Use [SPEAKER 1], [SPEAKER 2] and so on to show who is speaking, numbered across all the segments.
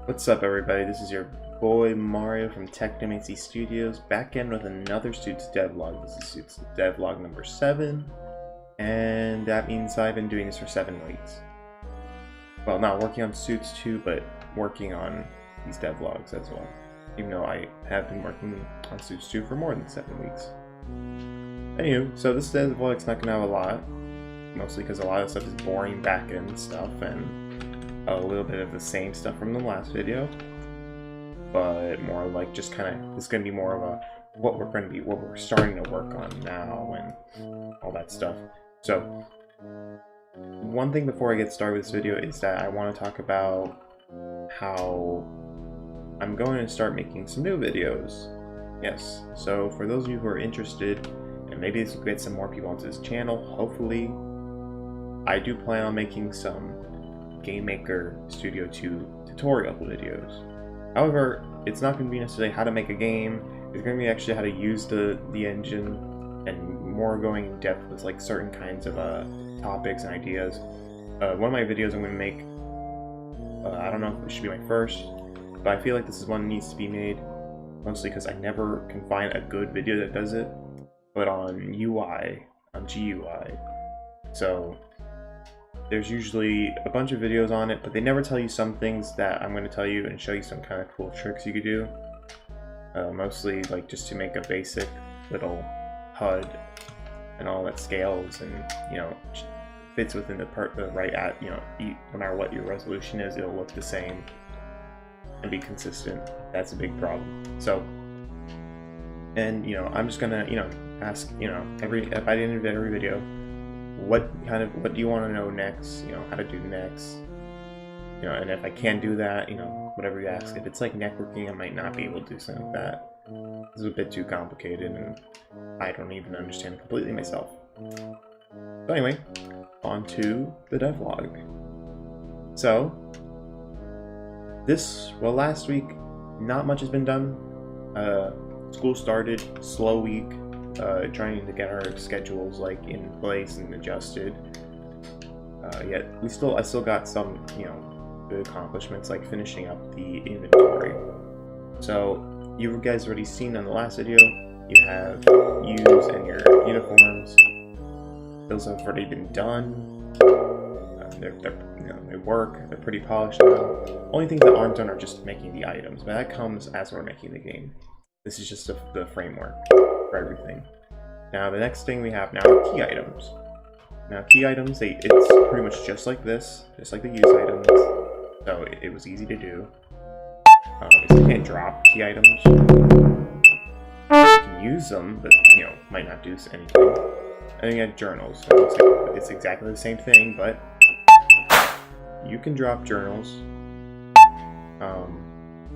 [SPEAKER 1] What's up, everybody? This is your boy Mario from TechnomancyStudios, back in with another Suits devlog. This is Suits devlog number 7, and that means I've been doing this for 7 weeks. Well, not working on Suits 2, but working on these devlogs as well. Even though I have been working on Suits 2 for more than 7 weeks. Anywho, so this devlog's not gonna have a lot, mostly because a lot of stuff is boring back-end stuff and a little bit of the same stuff from the last video, but more like just kind of, it's going to be more of a what we're starting to work on now and all that stuff. So one thing before I get started with this video is that I want to talk about how I'm going to start making some new videos. Yes, so for those of you who are interested, and maybe this will get some more people onto this channel, hopefully, I do plan on making some Game Maker Studio 2 tutorial videos. However, it's not going to be necessarily how to make a game. It's going to be actually how to use the engine, and more going in depth with like certain kinds of topics and ideas. One of my videos I'm going to make, I don't know if it should be my first, but I feel like this is one that needs to be made, mostly because I never can find a good video that does it, but on UI, on GUI. So there's usually a bunch of videos on it, but they never tell you some things that I'm going to tell you and show you some kind of cool tricks you could do. Mostly like just to make a basic little HUD and all that scales and, you know, fits within the right at, you know, no matter what your resolution is, it'll look the same and be consistent. That's a big problem. So, and you know, I'm just gonna, you know, ask, you know, by the end of every video, what do you want to know next, you know, how to do next, you know, and if I can't do that, you know, whatever you ask. If it's like networking, I might not be able to do something like that. This is a bit too complicated and I don't even understand it completely myself. So anyway, on to the devlog. So last week not much has been done. School started, slow week. Trying to get our schedules like in place and adjusted. Yet I still got some, you know, good accomplishments like finishing up the inventory. So you guys already seen on the last video, you have U's and your uniforms. Those have already been done. They're you know, they work. They're pretty polished now. Only things that aren't done are just making the items, but that comes as we're making the game. This is just the framework for everything. Now the next thing we have now are key items. Now key items, it's pretty much just like this, just like the use items. So it was easy to do. You can't drop key items. You can use them, but you know, might not do anything. And then you have journals. So it's exactly the same thing, but you can drop journals.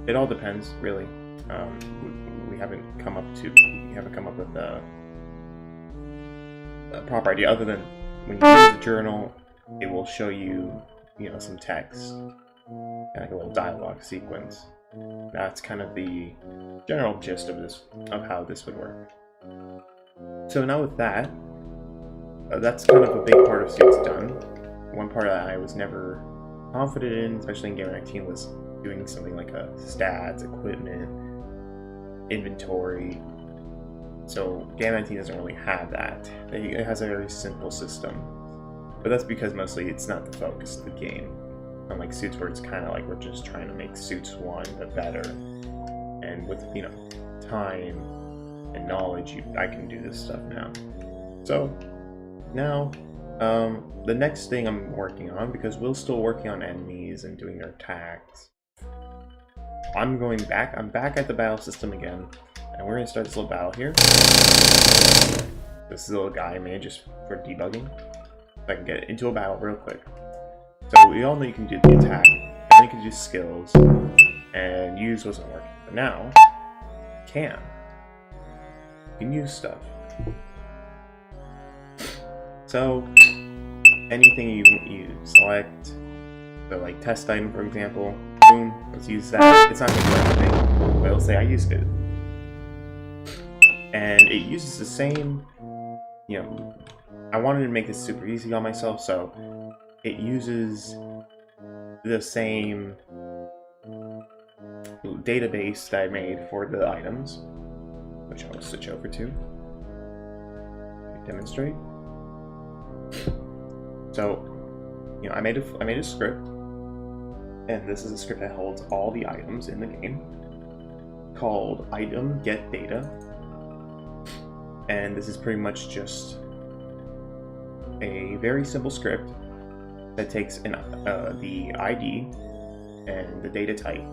[SPEAKER 1] It all depends, really. We haven't come up with a proper idea, other than when you use the journal, it will show you, you know, some text, like a little dialogue sequence. That's kind of the general gist of how this would work. So now with that, that's kind of a big part of Suits done. One part that I was never confident in, especially in Game 19, was doing something like a stats, equipment, inventory. So Game 19 doesn't really have that. It has a very simple system, but that's because mostly it's not the focus of the game. Unlike Suits, where it's kind of like we're just trying to make Suits 1 but better, and with, you know, time and knowledge, I can do this stuff now. So now the next thing I'm working on, because we're still working on enemies and doing their attacks, I'm back at the battle system again, and we're gonna start this little battle here. This little guy I made just for debugging, so I can get into a battle real quick. So we all know you can do the attack, and then you can do skills, and use wasn't working, but now you can use stuff. So anything you select, so like test item, for example, boom, let's use that. It's not going to do anything, but it'll say I used it. And it uses the same, you know, I wanted to make this super easy on myself, so it uses the same database that I made for the items, which I will switch over to demonstrate. So, you know, I made a script, and this is a script that holds all the items in the game, called item get data, and this is pretty much just a very simple script that takes the ID and the data type.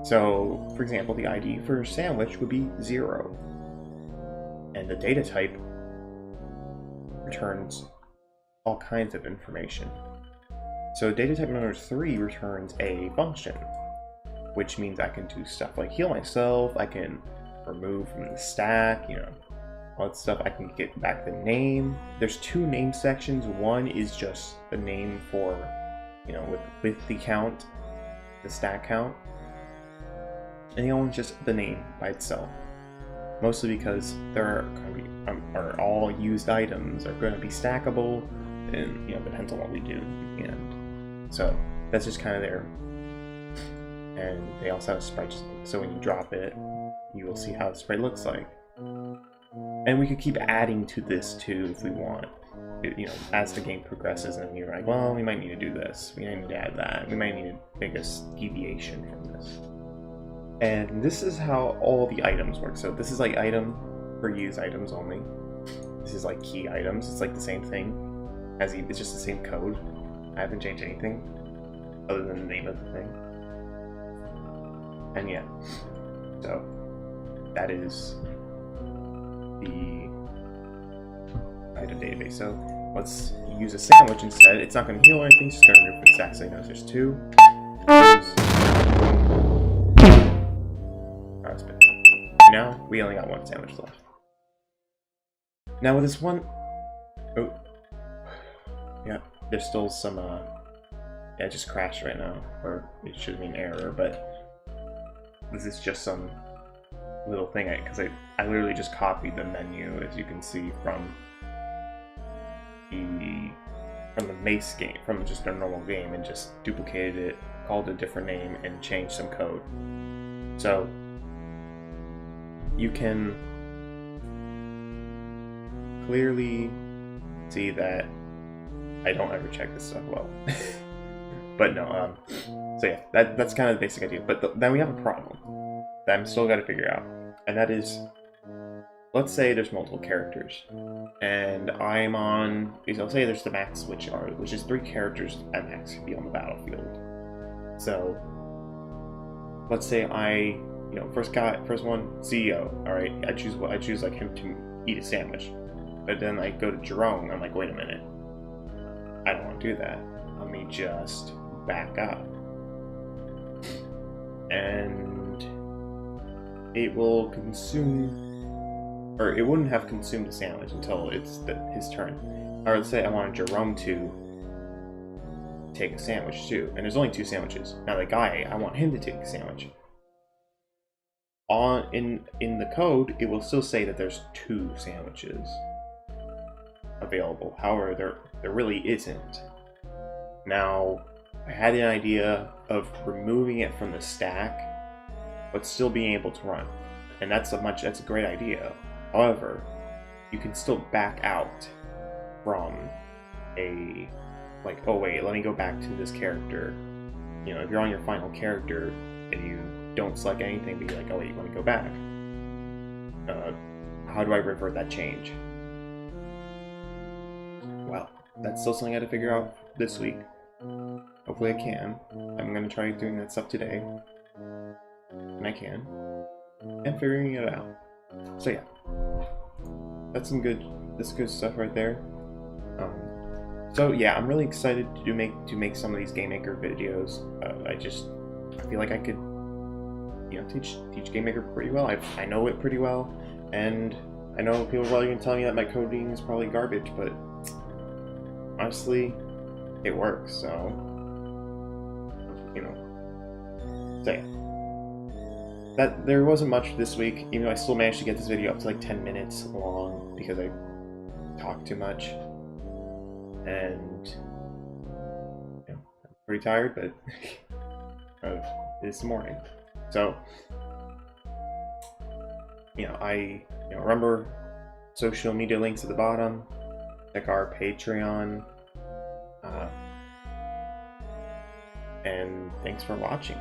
[SPEAKER 1] So, for example, the ID for sandwich would be 0, and the data type returns all kinds of information. So data type number 3 returns a function, which means I can do stuff like heal myself, I can remove from the stack, you know, all that stuff. I can get back the name. There's 2 name sections. One is just the name for, you know, with the count, the stack count, and the other one's just the name by itself. Mostly because there are all used items are going to be stackable, and you know, depends on what we do in the end. So that's just kind of there. And they also have sprites, so when you drop it, you will see how the sprite looks like. And we could keep adding to this too if we want. You know, as the game progresses, and you're like, well, we might need to do this, we might need to add that, we might need to make a deviation from this. And this is how all the items work. So this is like item for use items only. This is like key items. It's like the same thing. It's just the same code. I haven't changed anything other than the name of the thing. And yeah, so that is the item database. So let's use a sandwich instead. It's not going to heal or anything. It's just going to remove the stack, so you know there's 2. Now we only got 1 sandwich left. Now with this one, oh, yeah, there's still some, yeah, it just crashed right now, or it should be an error, but this is just some little thing, because I literally just copied the menu, as you can see, from the Mace game, from just a normal game, and just duplicated it, called it a different name, and changed some code. So you can clearly see that I don't ever check this stuff well. But no, so yeah, that's kind of the basic idea. But then we have a problem that I'm still got to figure out, and that is, let's say there's multiple characters, and I'm on, I'll say there's the max, which is 3 characters at max can be on the battlefield. So let's say you know, first one, CEO. All right, I choose like him to eat a sandwich, but then I go to Jerome. I'm like, wait a minute, I don't want to do that. Let me just back up, and it will consume, or it wouldn't have consumed the sandwich until it's his turn. Or let's say I wanted Jerome to take a sandwich too, and there's only 2 sandwiches. Now the guy, I want him to take a sandwich. In the code, it will still say that there's 2 sandwiches available. However, there really isn't. Now, I had an idea of removing it from the stack, but still being able to run, and that's a great idea. However, you can still back out from a, like, oh wait, let me go back to this character. You know, if you're on your final character and you don't select anything, but you're like, oh wait, let me go back. How do I revert that change? Well, that's still something I had to figure out this week. Hopefully I can. I'm going to try doing that stuff today. And I can. And figuring it out. So yeah. That's good stuff right there. So yeah, I'm really excited to make some of these Game Maker videos. I feel like I could, you know, teach Game Maker pretty well. I know it pretty well, and I know people are probably gonna tell me that my coding is probably garbage, but honestly, it works. So, you know, so yeah. That there wasn't much this week, even though I still managed to get this video up to like 10 minutes long because I talked too much, and you know, I'm pretty tired, but it's morning. So, remember social media links at the bottom. Check our Patreon. And thanks for watching.